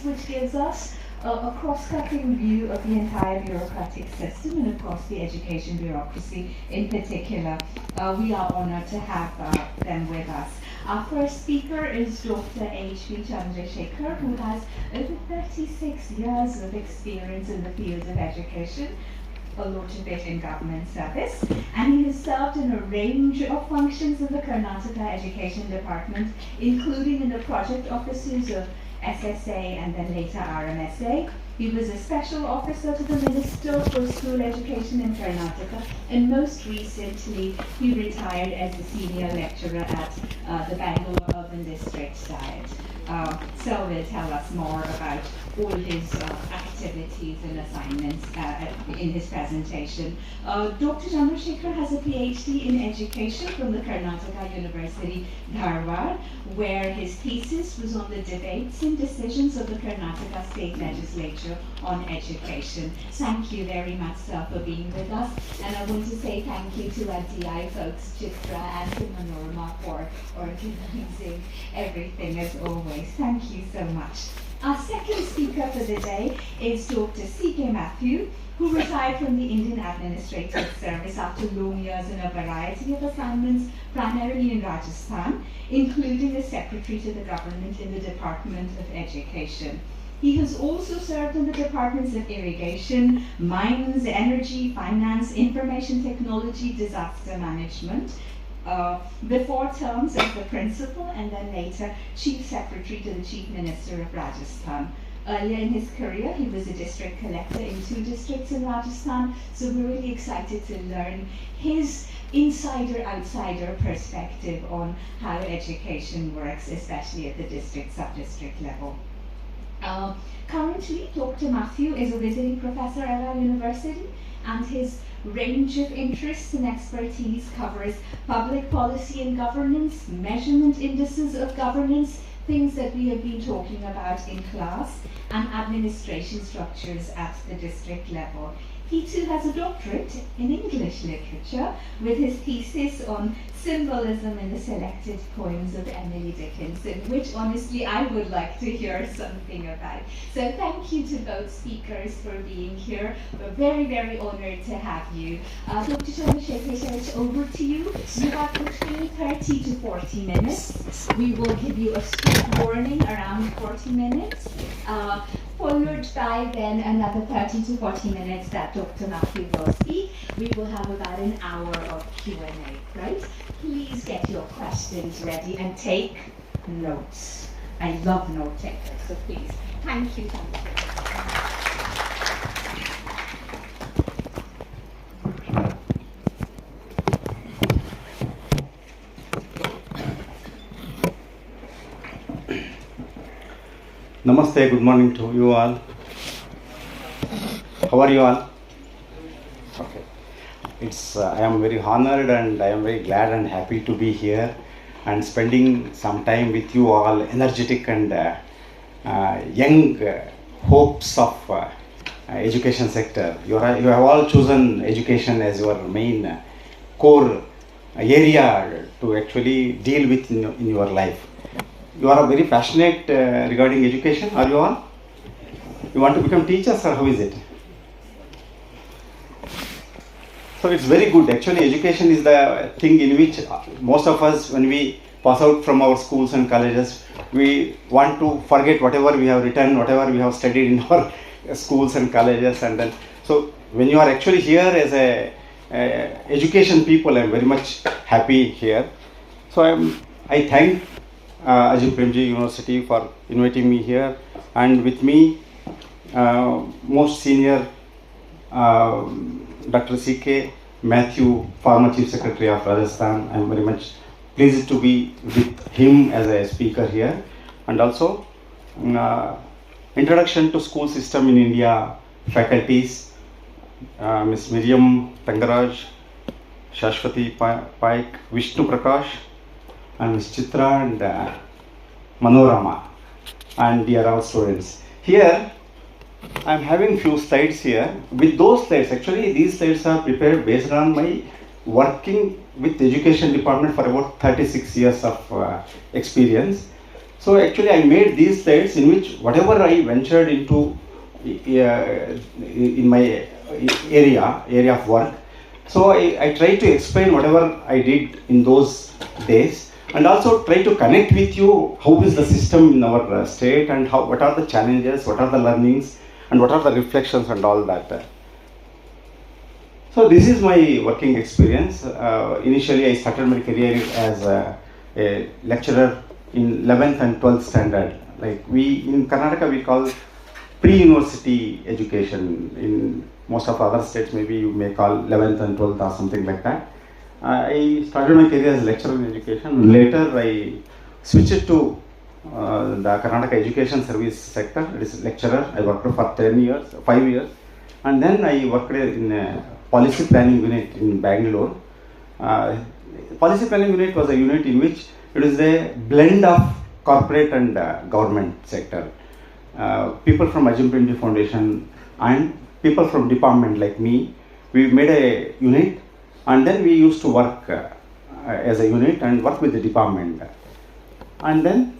which gives us a cross-cutting view of the entire bureaucratic system and of course the education bureaucracy in particular. We are honored to have them with us. Our first speaker is Dr. HB Chandrashekhar, who has over 36 years of experience in the field of education, a lot of it in government service, and he has served in a range of functions in the Karnataka Education Department, including in the project offices of SSA and then later RMSA. He was a special officer to the Minister for School Education in Karnataka, and most recently he retired as a senior lecturer at the Bengaluru Urban District Diet. So will tell us more about all his activities and assignments in his presentation. Dr. Chandrashekhar has a PhD in education from the Karnataka University, Dharwad, where his thesis was on the debates and decisions of the Karnataka State Legislature on education. Thank you very much, sir, for being with us. And I want to say thank you to our DI folks, Chitra and to Manorma, for organizing everything as always. Thank you so much. Our second speaker for the day is Dr.C.K.Mathew, who retired from the Indian Administrative Service after long years in a variety of assignments, primarily in Rajasthan, including as Secretary to the Government in the Department of Education. He has also served in the departments of irrigation, mines, energy, finance, information technology, disaster management, before terms as the principal and then later Chief Secretary to the Chief Minister of Rajasthan. Earlier in his career, he was a district collector in 2 districts in Rajasthan, so we're really excited to learn his insider-outsider perspective on how education works, especially at the district, sub-district level. Currently, Dr. Mathew is a visiting professor at our university, and his range of interests and expertise covers public policy and governance, measurement indices of governance, things that we have been talking about in class, and administration structures at the district level. He too has a doctorate in English literature with his thesis on symbolism in the selected poems of Emily Dickinson, which honestly I would like to hear something about. So thank you to both speakers for being here. We're very, very honored to have you. Dr. Chandrashekhar, it's over to you. You have between 30 to 40 minutes. We will give you a strict warning around 40 minutes. Followed by then another 30 to 40 minutes that Dr. Mathew will speak. We will have about an hour of Q&A, right? Please get your questions ready and take notes. I love note takers, so please. Thank you, thank you. Namaste, good morning to you all. How are you all? Okay. I am very honored and I am very glad and happy to be here and spending some time with you all, energetic and young hopes of education sector. You have all chosen education as your main core area to actually deal with in your life. You are very passionate regarding education, are you all? You want to become teachers or how is it? So it's very good. Actually, education is the thing in which most of us, when we pass out from our schools and colleges, we want to forget whatever we have written, whatever we have studied in our schools and colleges. And then, so when you are actually here as a education people, I am very much happy here. So I thank Azim Premji University for inviting me here, and with me most senior Dr.C.K.Mathew, former Chief Secretary of Rajasthan. I am very much pleased to be with him as a speaker here, and also introduction to school system in India faculties, Ms. Miriam Tangaraj, Shashwati Paik, Vishnu Prakash, and Ms. Chitra and Manorama, and dear all students. Here I am having few slides here. With those slides, actually these slides are prepared based on my working with education department for about 36 years of experience. So actually I made these slides in which whatever I ventured into in my area of work. So I try to explain whatever I did in those days, and also try to connect with you how is the system in our state, and what are the challenges, what are the learnings, and what are the reflections and all that. So this is my working experience. Initially I started my career as a lecturer in 11th and 12th standard. Like in Karnataka we call pre-university education. In most of other states maybe you may call 11th and 12th or something like that. I started my career as a lecturer in education. Later I switched to the Karnataka education service sector. It is lecturer. I worked for 5 years. And then I worked in a policy planning unit in Bengaluru. Policy planning unit was a unit in which it is a blend of corporate and government sector. People from Azim Premji Foundation and people from department like me, we made a unit, and then we used to work as a unit and work with the department. And then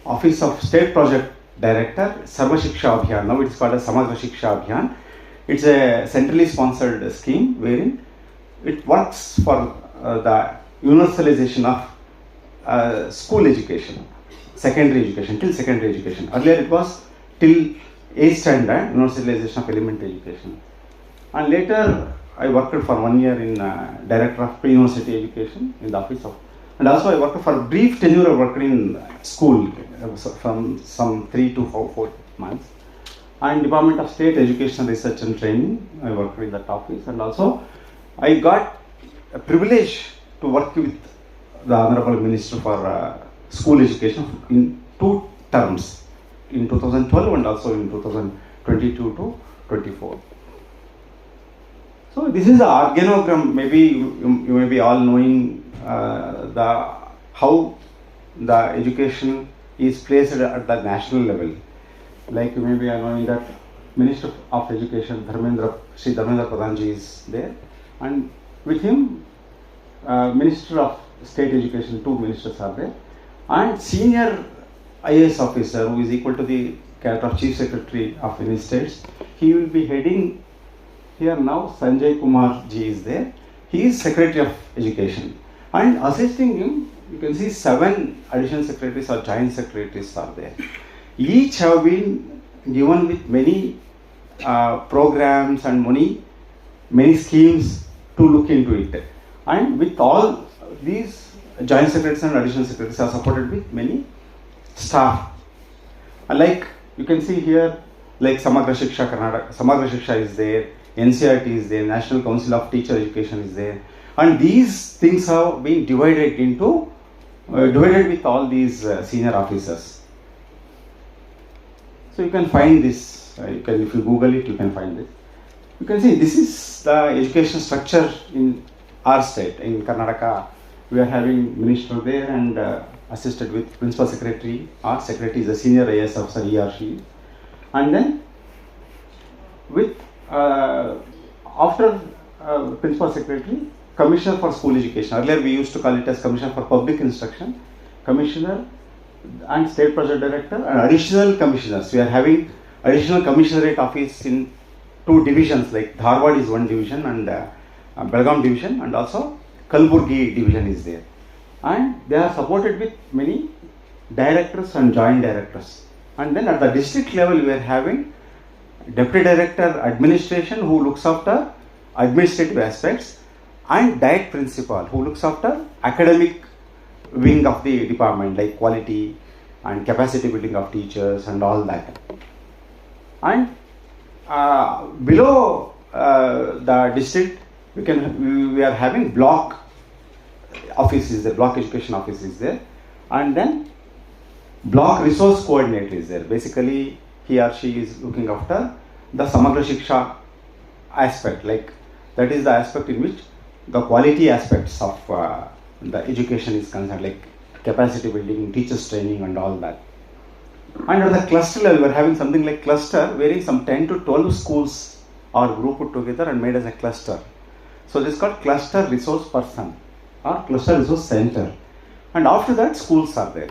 Office of State Project Director, Sarva Shiksha Abhiyan, now it's called as Samagra Shiksha Abhiyan. It's a centrally sponsored scheme wherein it works for the universalization of school education, secondary education, till secondary education. Earlier it was till 8th standard, universalization of elementary education. And later I worked for 1 year in Director of Pre-University Education in the office of, and also I worked for a brief tenure. I worked in school from some 3 to 4 months. And Department of State Education Research and Training, I worked in that office, and also I got a privilege to work with the Honorable Minister for School Education in 2 terms, in 2012 and also in 2022 to 24. So this is the organogram. Maybe you may be all knowing how the education is placed at the national level. Like you may be knowing that Minister of Education Shri Dharmendra Pradhanji is there, and with him Minister of State Education, 2 ministers are there, and senior IAS officer who is equal to the character of Chief Secretary of any states. He will be heading here now. Sanjay Kumar ji is there. He is Secretary of Education, and assisting him you can see 7 additional secretaries or joint secretaries are there. Each have been given with many programs and many schemes to look into it. And with all these joint secretaries and additional secretaries are supported with many staff. Like you can see here, like Samagra Shiksha Karnataka, Samagra Shiksha is there, NCRT is there, National Council of Teacher Education is there. And these things have been divided with all these senior officers. So you can find this, if you Google it, you can find this. You can see this is the education structure in our state. In Karnataka, we are having minister there and assisted with principal secretary. Our secretary is a senior IAS officer, he or she. And then with after principal secretary, commissioner for school education. Earlier we used to call it as commissioner for public instruction, commissioner and state project director, and additional commissioners. We are having additional commissionerate office in 2 divisions, like Dharwad is 1 division and Belgaum division, and also Kalburgi division is there. And they are supported with many directors and joint directors. And then at the district level we are having deputy director administration who looks after administrative aspects, and diet principal who looks after academic wing of the department, like quality and capacity building of teachers and all that. And below the district we are having block offices, the block education office is there, and then block resource coordinator is there. Basically he or she is looking after the Samagra Shiksha aspect, like that is the aspect in which the quality aspects of the education is concerned, like capacity building, teachers training and all that. And at the cluster level we are having something like cluster, wherein some 10 to 12 schools are grouped together and made as a cluster. So this is called cluster resource person or cluster resource center. And after that schools are there.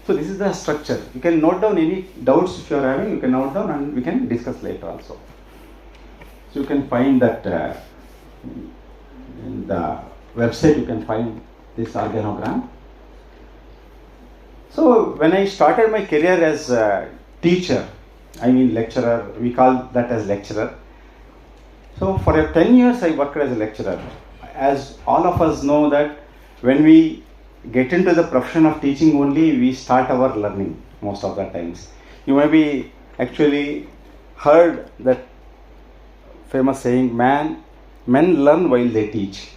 So this is the structure. You can note down any doubts if you are having, you can note down and we can discuss later also. So you can find that in the website you can find this organogram. So when I started my career as a teacher, I mean lecturer, we call that as lecturer. So for 10 years I worked as a lecturer. As all of us know that when we get into the profession of teaching only, we start our learning most of the times. You may be actually heard that famous saying, men learn while they teach.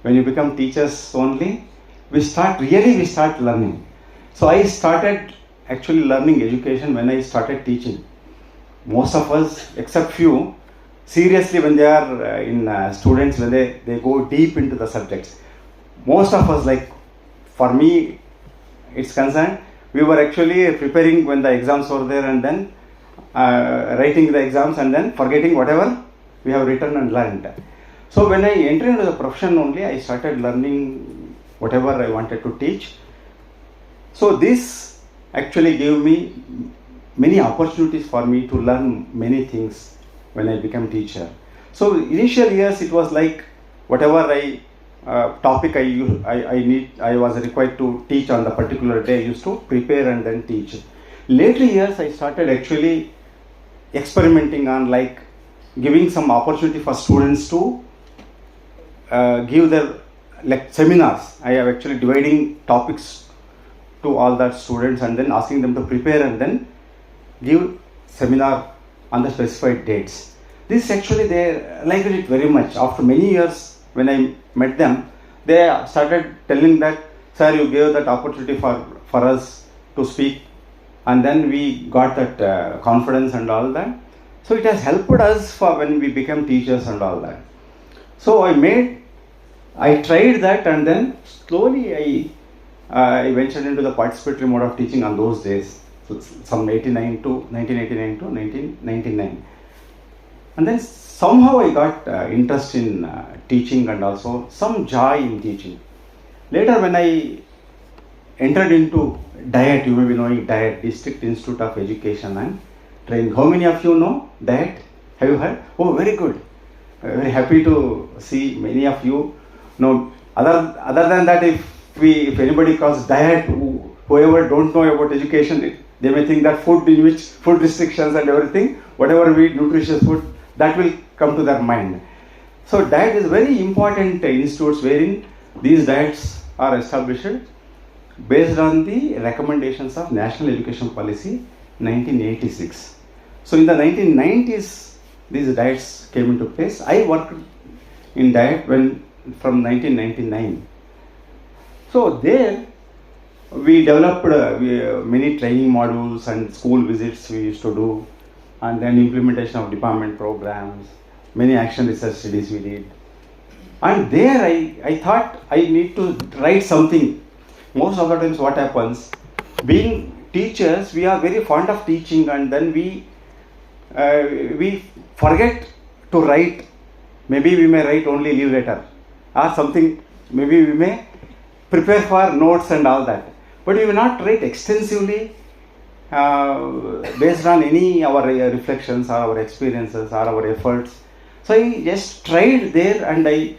When you become teachers only, we start learning. So I started actually learning education when I started teaching. Most of us, except few, seriously when they are in students, when they go deep into the subjects. Most of us, like for me, it's concerned, we were actually preparing when the exams were there and then writing the exams and then forgetting whatever we have written and learned. So when I entered into the profession only, I started learning whatever I wanted to teach. So this actually gave me many opportunities for me to learn many things when I became teacher. So initial years it was like whatever topic I was required to teach on the particular day, I used to prepare and then teach. Later years I started actually experimenting on like giving some opportunity for students to give their like seminars. I have actually dividing topics to all the students and then asking them to prepare and then give seminar on the specified dates. This actually they liked it very much. After many years when I met them, they started telling that, sir, you gave that opportunity for us to speak, and then we got that confidence and all that. So it has helped us for when we became teachers and all that. So I tried that and then slowly I ventured into the participatory mode of teaching on those days. So from 1989 to 1999. And then somehow I got interest in teaching and also some joy in teaching. Later when I entered into DIET, you may be knowing DIET, District Institute of Education and Training. How many of you know DIET? Have you heard? Oh, very good. Very happy to see many of you know. Other than that, if anybody calls DIET, whoever don't know about education, they may think that food restrictions and everything, whatever nutritious food, that will come to their mind. So DIET is very important institutes wherein these diets are established based on the recommendations of National Education Policy 1986. So in the 1990s, these diets came into place. I worked in DIET from 1999. So there we developed many training modules and school visits we used to do, and then implementation of department programs, many action research studies we did. And there I thought I need to write something. Most of the times what happens, being teachers, we are very fond of teaching and then we forget to write. Maybe we may write only leave letter or something, maybe we may prepare for notes and all that. But we will not write extensively based on our reflections or our experiences or our efforts. So I just tried there and I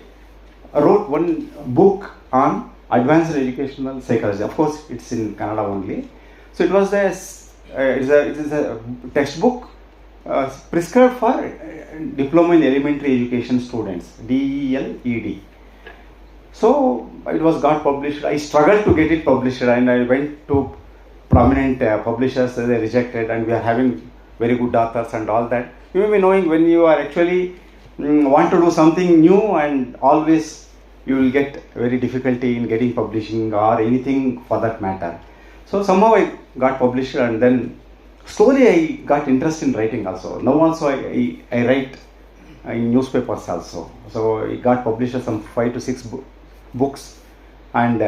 wrote one book on advanced educational psychology. Of course, it's in Kannada only. So it was it is a textbook prescribed for diploma in elementary education students, DELED. So it got published. I struggled to get it published and I went to prominent publishers. They rejected, and we are having very good authors and all that. You may be knowing when you are actually want to do something new, and always you will get very difficulty in getting publishing or anything for that matter. So somehow I got published, and then slowly I got interest in writing also. Now also I write in newspapers also. So I got published some 5 to 6 books, and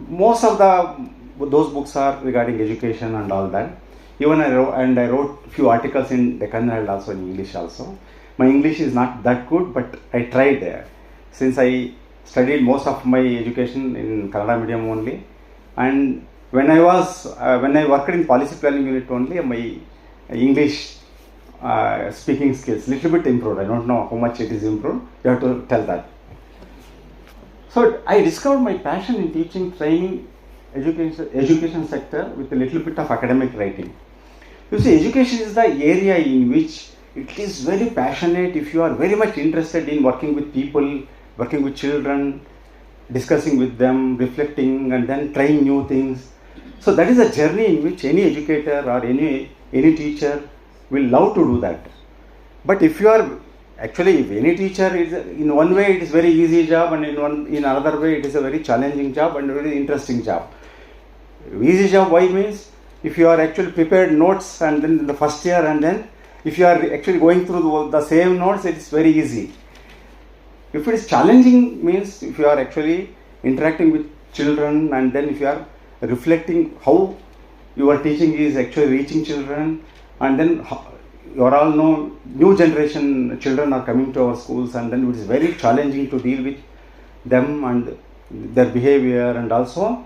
most of those books are regarding education and all that. Even I wrote few articles in Deccan Herald also in English also. My English is not that good, but I tried since I studied most of my education in Kannada medium only. And when I worked in policy planning unit only, my English speaking skills little bit improved. I don't know how much it is improved. You have to tell that. So I discovered my passion in teaching, training, education sector with a little bit of academic writing. You see, education is the area in which it is very passionate. If you are very much interested in working with people, working with children, discussing with them, reflecting, and then trying new things. So that is a journey in which any educator or any teacher will love to do that. But if you are actually, if any teacher is, in one way it is very easy job, and in another way it is a very challenging job and a very interesting job. Easy job, why means if you are actually prepared notes and then in the first year, and then if you are actually going through the same notes, it is very easy. If it is challenging, means if you are actually interacting with children, and then if you are reflecting how your teaching is actually reaching children, and then you all know new generation children are coming to our schools, and then it is very challenging to deal with them and their behavior, and also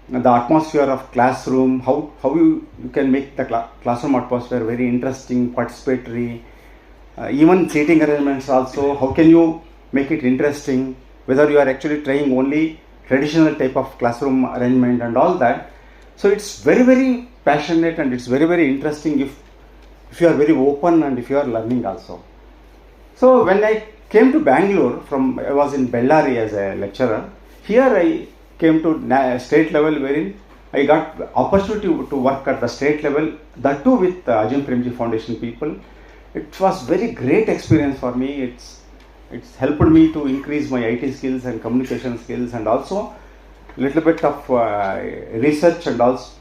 the atmosphere of classroom, how you can make the classroom atmosphere very interesting, participatory, even seating arrangements also, how can you make it interesting, whether you are actually trying only traditional type of classroom arrangement and all that. So it's very, very passionate, and it's very, very interesting if you are very open and if you are learning also. So when I came to Bangalore, I was in Bellary as a lecturer. Here I came to state level, wherein I got opportunity to work at the state level, that too with Azim Premji Foundation people. It was very great experience for me. It's helped me to increase my IT skills and communication skills, and also little bit of research, and also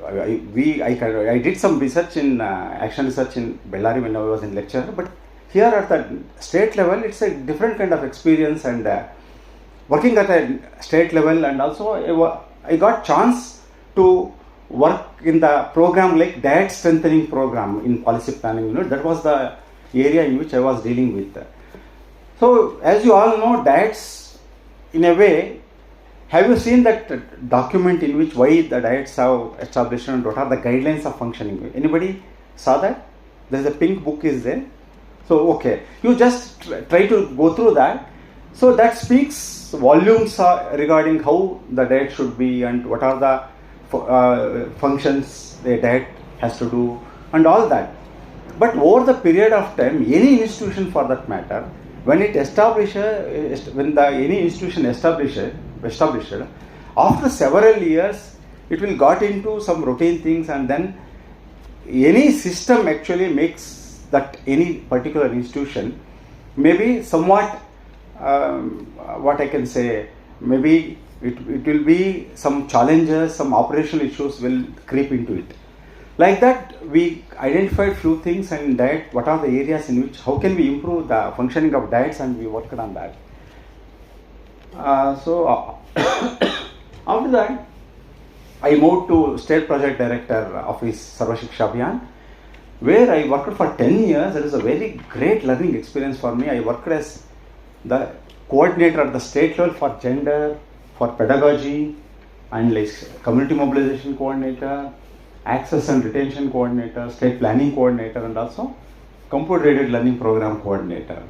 I did some research in action research in Bellary when I was in lecture. But here at the state level, it's a different kind of experience, and working at a state level, and also I got chance to work in the program like diet strengthening program in policy planning unit. That was the area in which I was dealing with. So as you all know, diets, in a way, have you seen that document in which why the diets have established and what are the guidelines of functioning? Anybody saw that? There is a pink book is there. So okay, you just try to go through that. So that speaks volumes regarding how the diet should be and what are the functions the diet has to do and all that. But over the period of time, any institution for that matter, when any institution established, after several years, it will got into some routine things, and then any system actually makes that any particular institution maybe somewhat, what I can say, maybe it will be some challenges, some operational issues will creep into it. Like that, we identified few things in diet, what are the areas in which, how can we improve the functioning of diets, and we worked on that. After that, I moved to State Project Director Office, Chandrashekhar HB, where I worked for 10 years. It was a very great learning experience for me. I worked as the coordinator at the state level for gender, for pedagogy, and like community mobilization coordinator, access and retention coordinator, state planning coordinator, and also computer aided learning program coordinator.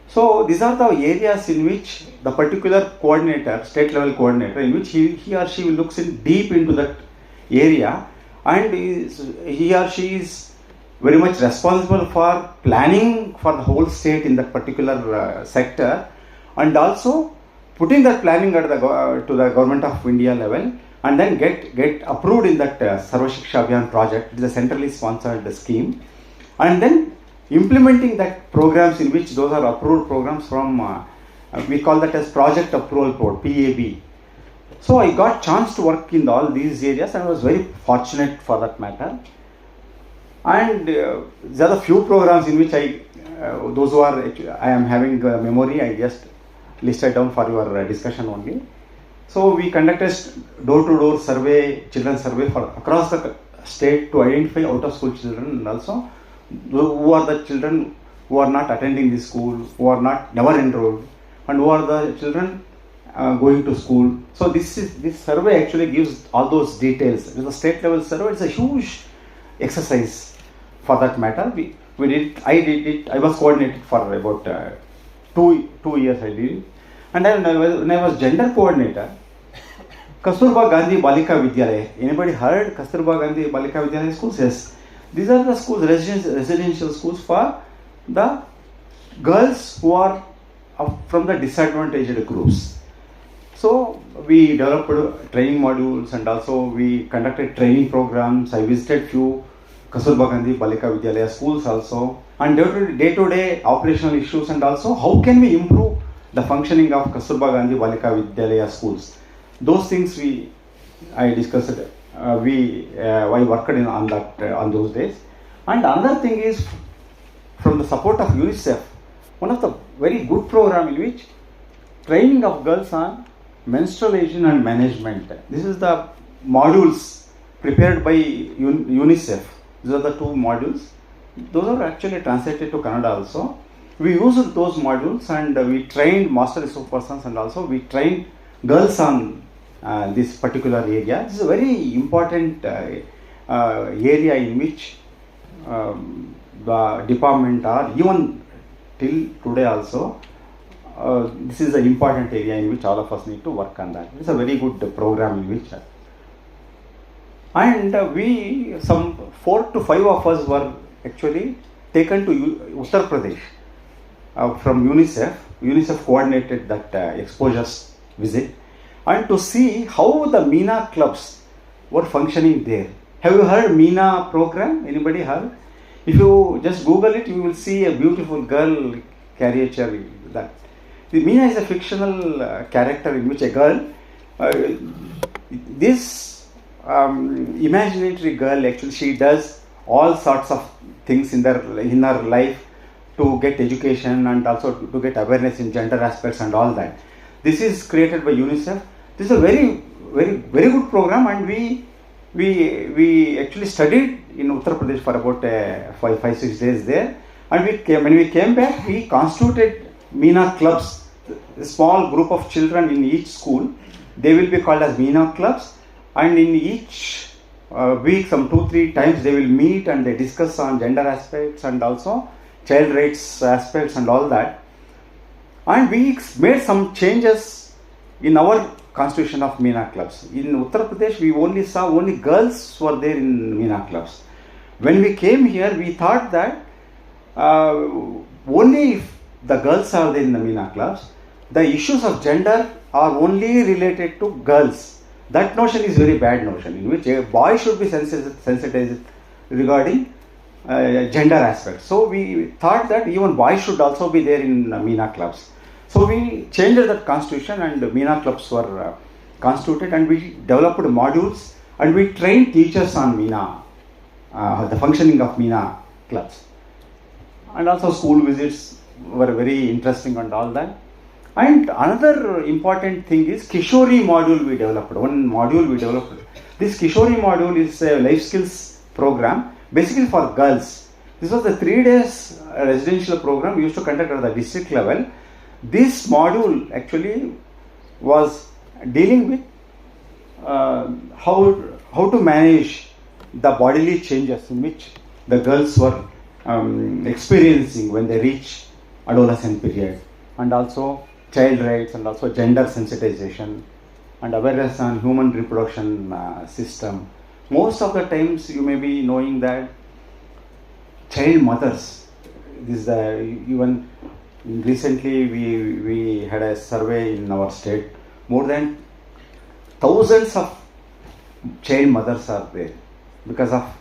So these are the areas in which the particular coordinator, state level coordinator, in which he or she looks in deep into that area, and he or she is very much responsible for planning for the whole state in that particular sector, and also putting that planning at to the government of India level, and then get approved in that Sarva Shiksha Abhiyan project. It is a centrally sponsored scheme, and then implementing that programs in which those are approved programs from, we call that as project approval board, PAB. So I got chance to work in all these areas, and I was very fortunate for that matter. And there are a few programs in which I am having memory, I just listed down for your discussion only. So we conducted door-to-door survey, children survey for across the state to identify out-of-school children, and also who are the children who are not attending the school, who are never enrolled, and who are the children going to school. So this survey actually gives all those details. It is a state level survey. It's a huge exercise for that matter. We did. I did it. I was coordinated for about 2 years. I did it. And then when I was gender coordinator, Kasturba Gandhi Balika Vidyalaya. Anybody heard Kasturba Gandhi Balika Vidyalaya schools? Yes. These are the schools, residential schools for the girls who are from the disadvantaged groups. So we developed training modules and also we conducted training programs. I visited few Kasturba Gandhi Balika Vidyalaya schools also, and day-to-day operational issues, and also how can we improve the functioning of Kasturba Gandhi Balika Vidyalaya schools. Those things I discussed. I worked on those days. And another thing is from the support of UNICEF, one of the very good program in which training of girls on menstruation and management. This is the modules prepared by UNICEF. These are the 2 modules. Those are actually translated to Kannada also. We used those modules and we trained master resource persons, and also we trained girls on this particular area. This is a very important area in which the department, or even till today also, this is an important area in which all of us need to work on that. It's a very good program in which, and we, some 4 to 5 of us were actually taken to Uttar Pradesh from UNICEF. UNICEF coordinated that exposures visit, and to see how the MENA clubs were functioning there. Have you heard MENA program? Anybody heard? If you just Google it, you will see a beautiful girl caricature. That the MENA is a fictional character in which a girl, this imaginary girl, actually she does all sorts of things in her life to get education and also to get awareness in gender aspects and all that. This is created by UNICEF. This is a very good program, and we actually studied in Uttar Pradesh for about 5-6 days there. And when we came back, we constituted MENA clubs, a small group of children in each school. They will be called as MENA clubs, and in each week, some 2-3 times, they will meet and they discuss on gender aspects and also child rights aspects and all that. And we made some changes in our constitution of MENA clubs. In Uttar Pradesh, we only saw girls were there in MENA clubs. When we came here, we thought that only if the girls are there in the MENA clubs, the issues of gender are only related to girls. That notion is very bad notion, in which a boy should be sensitized regarding gender aspects. So we thought that even boys should also be there in MENA clubs. So we changed that constitution, and MENA clubs were constituted, and we developed modules, and we trained teachers on MENA, the functioning of MENA clubs. And also school visits were very interesting and all that. And another important thing is Kishori module we developed. One module we developed. This Kishori module is a life skills program, basically for girls. This was a 3 days residential program we used to conduct at the district level. This module actually was dealing with how to manage the bodily changes in which the girls were experiencing when they reach adolescent period, and also child rights, and also gender sensitization and awareness on human reproduction system. Most of the times you may be knowing that child mothers, this even recently we had a survey in our state. More than thousands of child mothers are there because of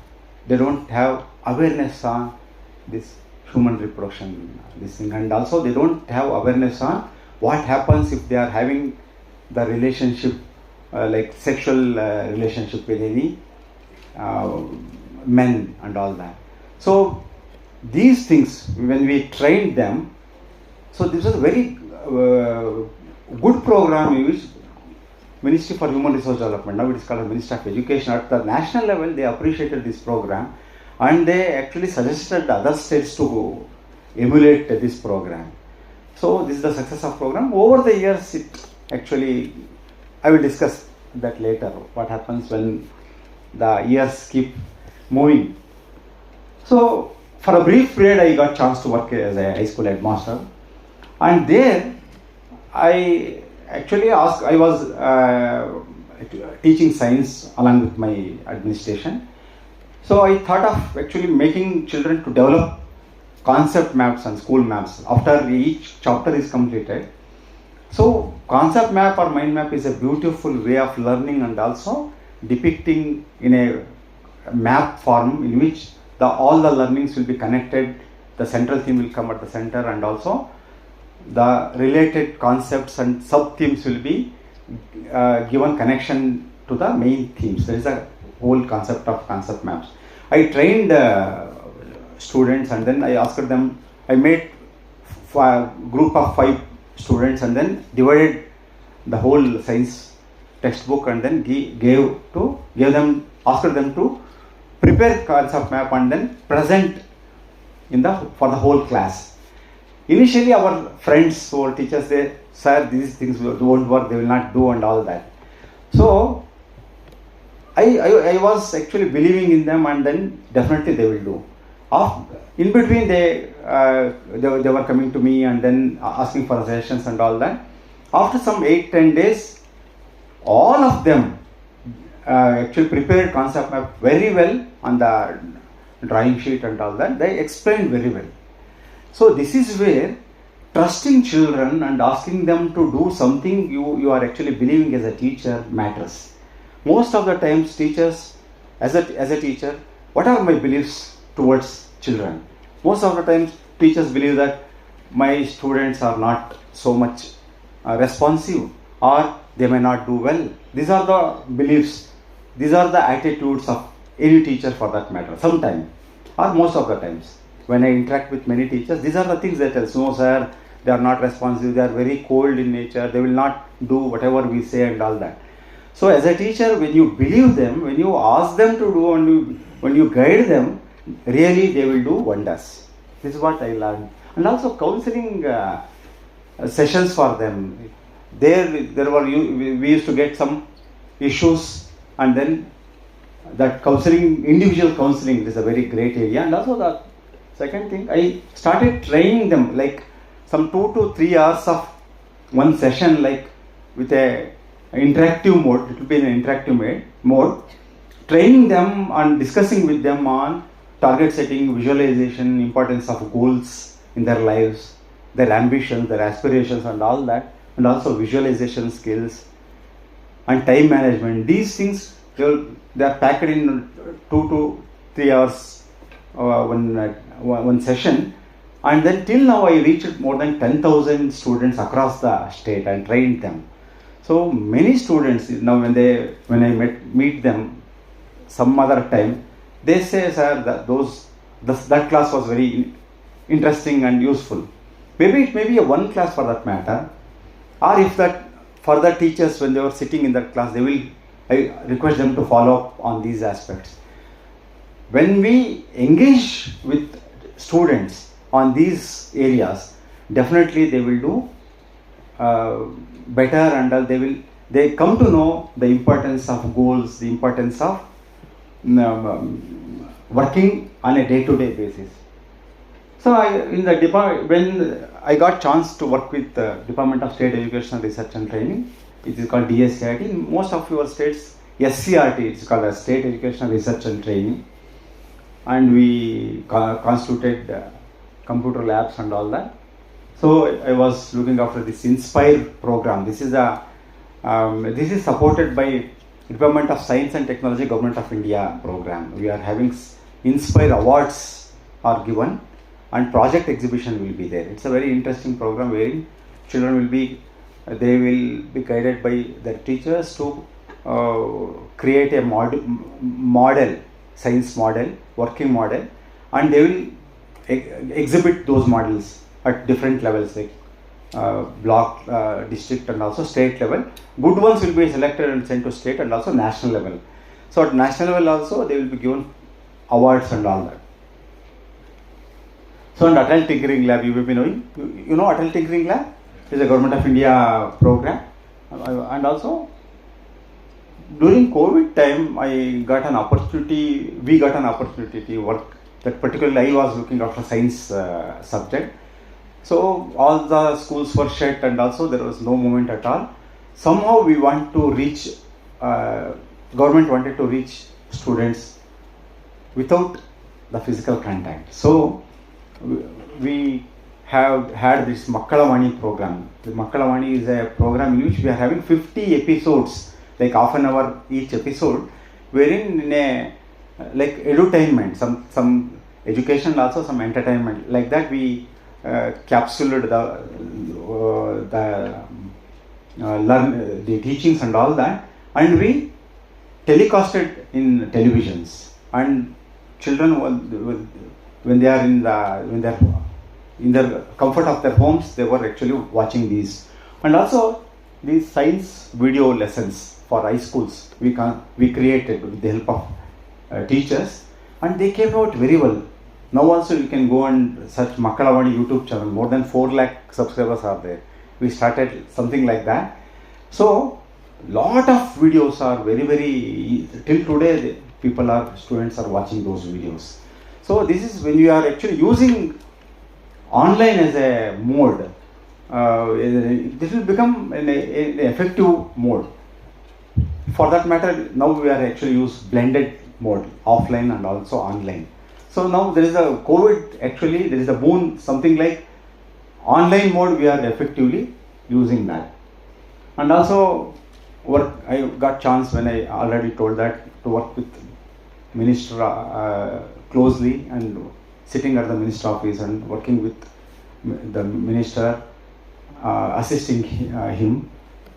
they don't have awareness on this human reproduction, this thing, and also they don't have awareness on what happens if they are having the relationship, like sexual relationship with any men and all that. So these things, when we trained them, so this was a very good program in which Ministry for Human Resource Development, now it is called Ministry of Education, at the national level they appreciated this program, and they actually suggested other states to emulate this program. So this is the success of program. Over the years, actually, I will discuss that later, what happens when the years keep moving. So, for a brief period, I got chance to work as a high school headmaster, and there I actually asked, I was teaching science along with my administration. So I thought of actually making children to develop concept maps and school maps after each chapter is completed. So concept map or mind map is a beautiful way of learning and also depicting in a map form in which all the learnings will be connected. The central theme will come at the center, and also the related concepts and sub themes will be given connection to the main themes. There is a whole concept of concept maps. I trained students, and then I asked them, I made a group of 5 students and then divided the whole science textbook, and then asked them to prepare concept map and then present for the whole class. Initially our friends who were teachers, they said these things won't work, they will not do and all that. So I was actually believing in them, and then definitely they will do. In between they were coming to me and then asking for suggestions and all that. After some 8-10 days, all of them actually prepared concept map very well on the drawing sheet and all that. They explained very well. So this is where trusting children and asking them to do something you are actually believing as a teacher matters. Most of the times teachers, as a teacher, what are my beliefs towards children? Most of the times teachers believe that my students are not so much responsive, or they may not do well. These are the beliefs, these are the attitudes of any teacher for that matter. Sometimes or most of the times when I interact with many teachers, these are the things they tell. No sir, they are not responsive, they are very cold in nature, they will not do whatever we say and all that. So as a teacher, when you believe them, when you ask them to do, and when you guide them, really they will do wonders. This is what I learned. And also counseling sessions for them. We used to get some issues, and then that counseling, individual counseling is a very great area. And also the second thing, I started training them, like some 2 to 3 hours of one session, like with a interactive mode. It will be in an interactive mode, training them and discussing with them on target setting, visualization, importance of goals in their lives, their ambitions, their aspirations and all that, and also visualization skills and time management. These things, they are packed in 2 to 3 hours one session. And then till now I reached more than 10,000 students across the state and trained them. So many students now, when I meet them some other time, they say, sir, that class was very interesting and useful. Maybe it may be a one class for that matter, or if that further teachers, when they were sitting in that class, I request them to follow up on these aspects. When we engage with students on these areas, definitely they will do better, and they come to know the importance of goals, the importance of working on a day-to-day basis. So when I got chance to work with the Department of State Education Research and Training, it is called DSCRT. In most of your states, SCRT, it's called as State Education Research and Training. And we constituted computer labs and all that. So I was looking after this Inspire program. This is supported by Department of Science and Technology, Government of India program. We are having Inspire awards are given, and project exhibition will be there. It's a very interesting program wherein children will be guided by their teachers to create a model, science model, working model, and they will exhibit those models at different levels, like block, district and also state level. Good ones will be selected and sent to state and also national level. So at national level also they will be given awards and all that. So in Atal Tinkering Lab, you will be knowing, you know Atal Tinkering Lab is a Government of India program. And also during COVID time, we got an opportunity to work. That particularly I was looking after science subject. So all the schools were shut and also there was no movement at all. Somehow we want to reach, government wanted to reach students without the physical contact. So we have had this Makkalavani program. The Makkalavani is a program in which we are having 50 episodes, like half an hour each episode, wherein in a like edutainment, some education, also some entertainment. Like that, we capsuled the teachings and all that, and we telecasted in televisions. And children, when they are in the comfort of their homes, they were actually watching these. And also these science video lessons for high schools we created with the help of teachers, and they came out very well. Now also you can go and search Makkalavani YouTube channel. More than 4 lakh subscribers are there. We started something like that. So lot of videos are very till today students are watching those videos. So this is when you are actually using online as a mode, this will become an effective mode. For that matter, now we are actually use blended mode, offline and also online. So now there is a COVID, actually there is a boon, something like online mode we are effectively using that. And also I got chance, when I already told that, to work with minister closely and sitting at the minister office and working with the minister, assisting him.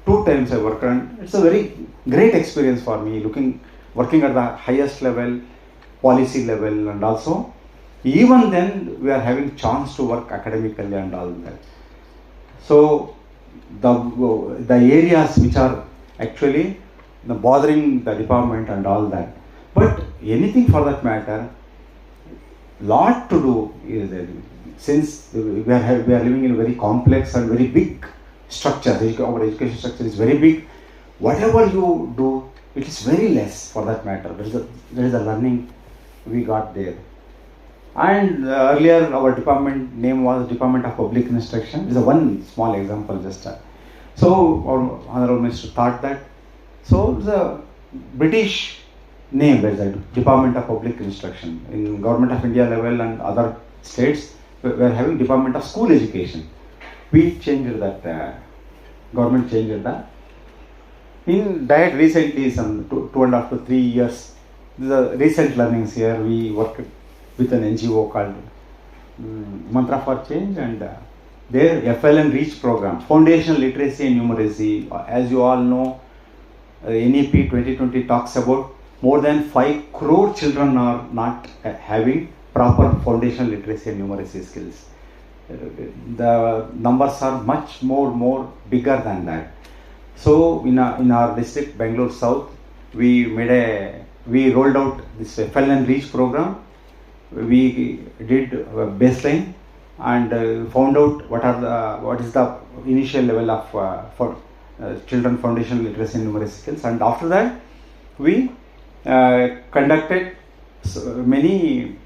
2 times I worked, and it's a very great experience for me, working at the highest level, policy level, and also even then we are having chance to work academically and all that. So the areas which are actually bothering the department and all that, but anything for that matter, lot to do is there. Since we are living in a very complex and very big structure, our education structure is very big. Whatever you do, it is very less for that matter. There is a learning we got there. And earlier our department name was Department of Public Instruction. This is one small example just. So our Honorable Minister thought that, so the British name, there is a Department of Public Instruction. In Government of India level and other states, we are having Department of School Education. We changed that, government changed that. In that recently, some 2.5 to 3 years, the recent learnings here, we worked with an NGO called Mantra for Change, and their FLN Reach program, Foundational Literacy and Numeracy. As you all know, NEP 2020 talks about more than 5 crore children are not having proper foundational literacy and numeracy skills. The numbers are much more bigger than that. So in our district, Bengaluru South, we rolled out this FLN Reach program. We did a baseline and found out what is the initial level of for children foundational literacy and numeracy skills, and after that we conducted many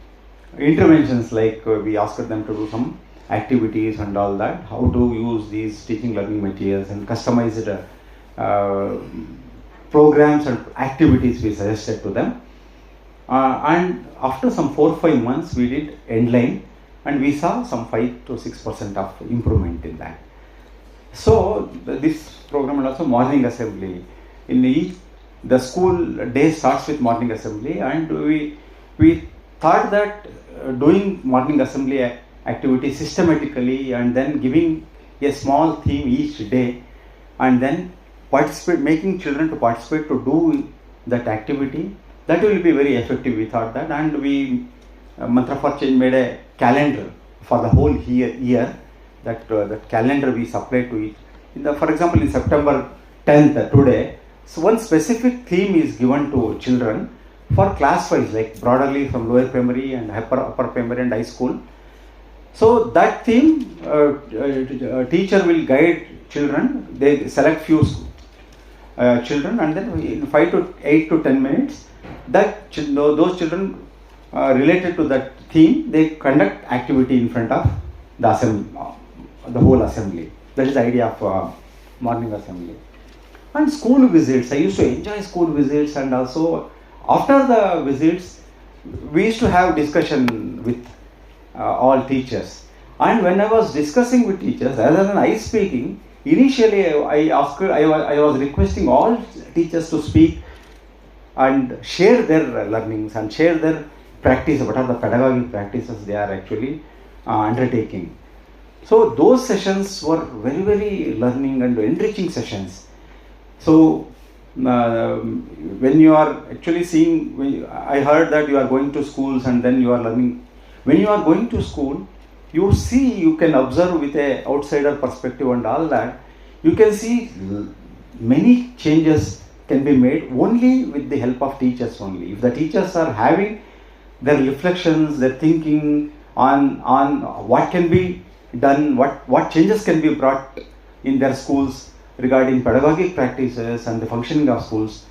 interventions, like we asked them to do some activities and all that, how to use these teaching learning materials and customized programs and activities we suggested to them. And after some 4-5 months we did endline, and we saw some 5 to 6% of improvement in that. So this program, and also morning assembly, the school day starts with morning assembly, and we thought that doing morning assembly activity systematically and then giving a small theme each day and then making children to participate to do that activity, that will be very effective, we thought that. And we Mantra for Change made a calendar for the whole year. That calendar we supplied to it. For example, in September 10th today, so one specific theme is given to children for class wise, like broadly from lower primary and upper primary and high school. So that theme, teacher will guide children. They select few children, and then in 5 to 8 to 10 minutes, those children related to that theme, they conduct activity in front of the whole assembly. That is the idea of morning assembly. And school visits, I used to enjoy school visits, and also after the visits, we used to have discussion with all teachers. And when I was discussing with teachers, rather than I speaking, initially I was requesting all teachers to speak and share their learnings and share their practice, what are the pedagogic practices they are actually undertaking. So those sessions were very, very learning and enriching sessions. So when you are actually seeing, I heard that you are going to schools and then you are learning. When you are going to school, you see, you can observe with a outsider perspective and all that. You can see many changes can be made only with the help of teachers only. If the teachers are having their reflections, their thinking on what can be done, what changes can be brought in their schools regarding pedagogic practices and the functioning of schools,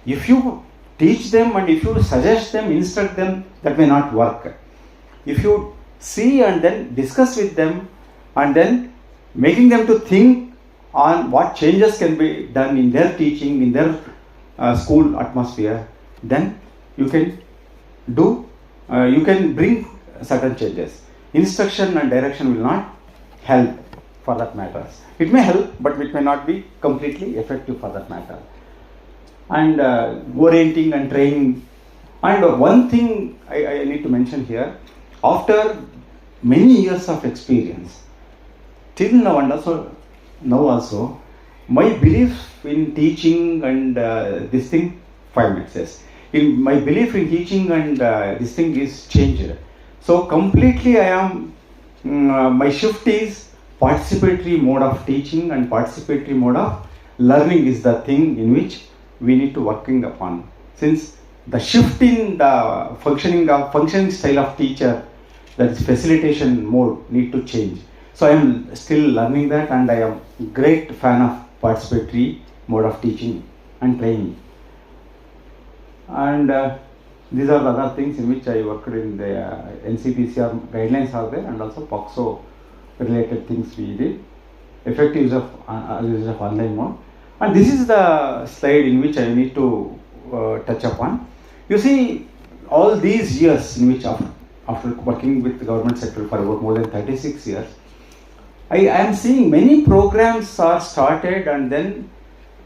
if you teach them and if you suggest them, instruct them, that may not work. If you see and then discuss with them and then making them to think on what changes can be done in their teaching, in their school atmosphere, then you can bring certain changes. Instruction and direction will not help for that matter. It may help, but it may not be completely effective for that matter. And orienting and training. And one thing I need to mention here, after many years of experience, till now and also, my belief in teaching and this thing, 5 minutes, yes. My belief in teaching and this thing is changed. So completely my shift is participatory mode of teaching, and participatory mode of learning is the thing in which we need to working upon. Since the shift in the functioning style of teacher, that is facilitation mode, need to change. So I am still learning that, and I am great fan of participatory mode of teaching and training. And these are the other things in which I worked in the NCPCR guidelines are there, and also POXO related things we did. Effective use of online mode. And this is the slide in which I need to touch upon. You see, all these years in which after working with the government sector for about more than 36 years, I am seeing many programs are started, and then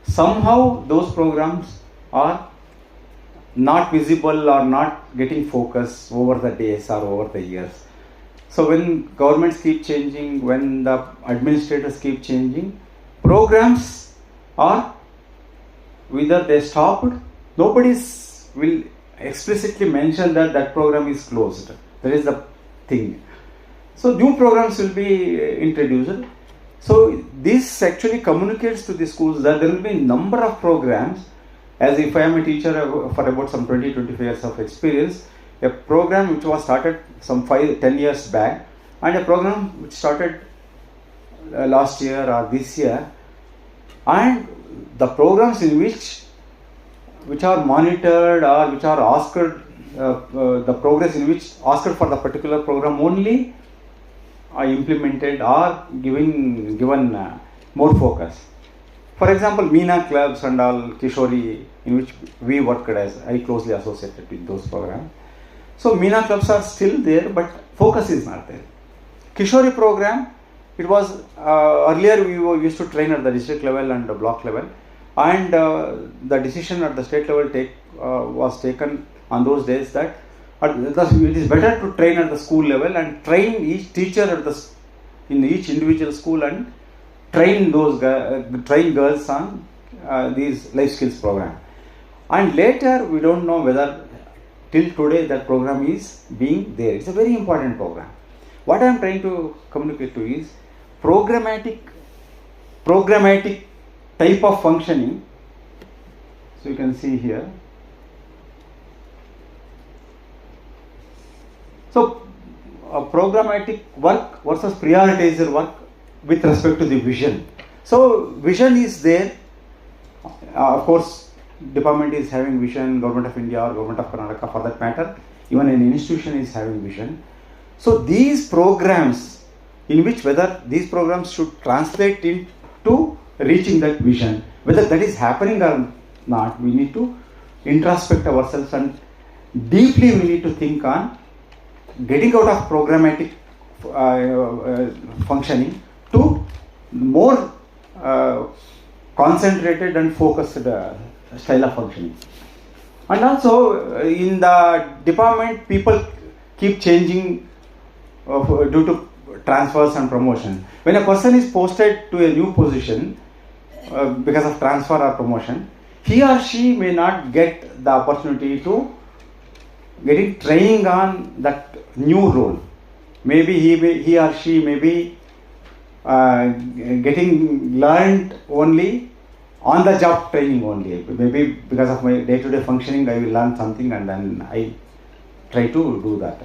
somehow those programs are not visible or not getting focus over the days or over the years. So when governments keep changing, when the administrators keep changing, programs are whether they stopped, nobody will explicitly mention that program is closed. That is the thing. So new programs will be introduced. So this actually communicates to the schools that there will be a number of programs. As if I am a teacher for about some 20-25 years of experience, a program which was started some 5-10 years back, and a program which started last year or this year, and the programs in which are monitored or which are asked, the progress in which asked for the particular program only are implemented or given more focus. For example, Meena clubs and all, Kishori, in which we worked as, I closely associated with those programs. So Meena clubs are still there, but focus is not there. Kishori program, it was earlier we used to train at the district level and the block level, and the decision at the state level was taken on those days that it is better to train at the school level and train each teacher in each individual school and train girls on these life skills program. And later we don't know whether till today that program is being there. It's a very important program. What I am trying to communicate to is programmatic type of functioning. So you can see here. So programmatic work versus prioritized work with respect to the vision. So vision is there of course, department is having vision, Government of India or Government of Karnataka for that matter, even an institution is having vision. So these programs, in which whether these programs should translate into reaching that vision, whether that is happening or not, we need to introspect ourselves and deeply we need to think on getting out of programmatic functioning to more concentrated and focused style of functioning. And also in the department, people keep changing due to transfers and promotion. When a person is posted to a new position because of transfer or promotion, he or she may not get the opportunity to getting training on that new role. Maybe he or she may be getting learned only on the job training only. Maybe because of my day-to-day functioning, I will learn something and then I try to do that.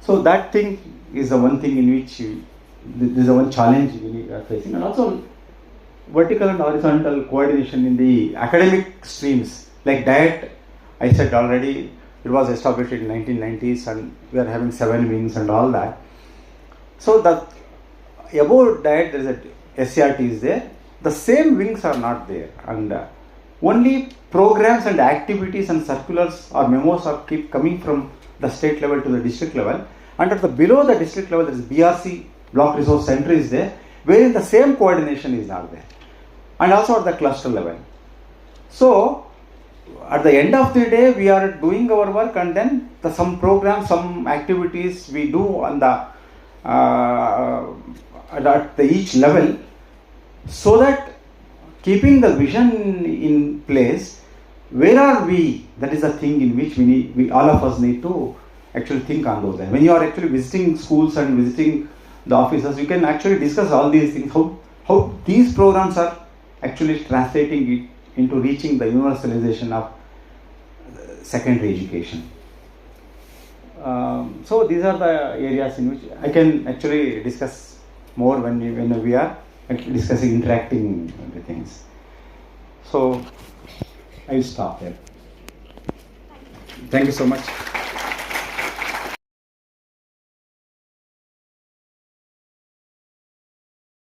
So that thing is the one thing in which this is the one challenge we are facing. And also vertical and horizontal coordination in the academic streams. Like DIET, I said already, it was established in 1990s and we are having 7 wings and all that. So the above DIET, there is a SCRT is there. The same wings are not there, and only programs and activities and circulars or memos are keep coming from the state level to the district level. And at the below the district level, there is BRC, Block Resource Center is there, wherein the same coordination is not there. And also at the cluster level. So at the end of the day, we are doing our work, and then some programs, some activities we do on the at the each level, so that keeping the vision in place, where are we? That is the thing in which we all of us need to actually think on those. When you are actually visiting schools and visiting the offices, you can actually discuss all these things, how these programs are actually translating it into reaching the universalization of secondary education. So these are the areas in which I can actually discuss more when we are discussing, interacting with things. So I will stop there. Thank you so much.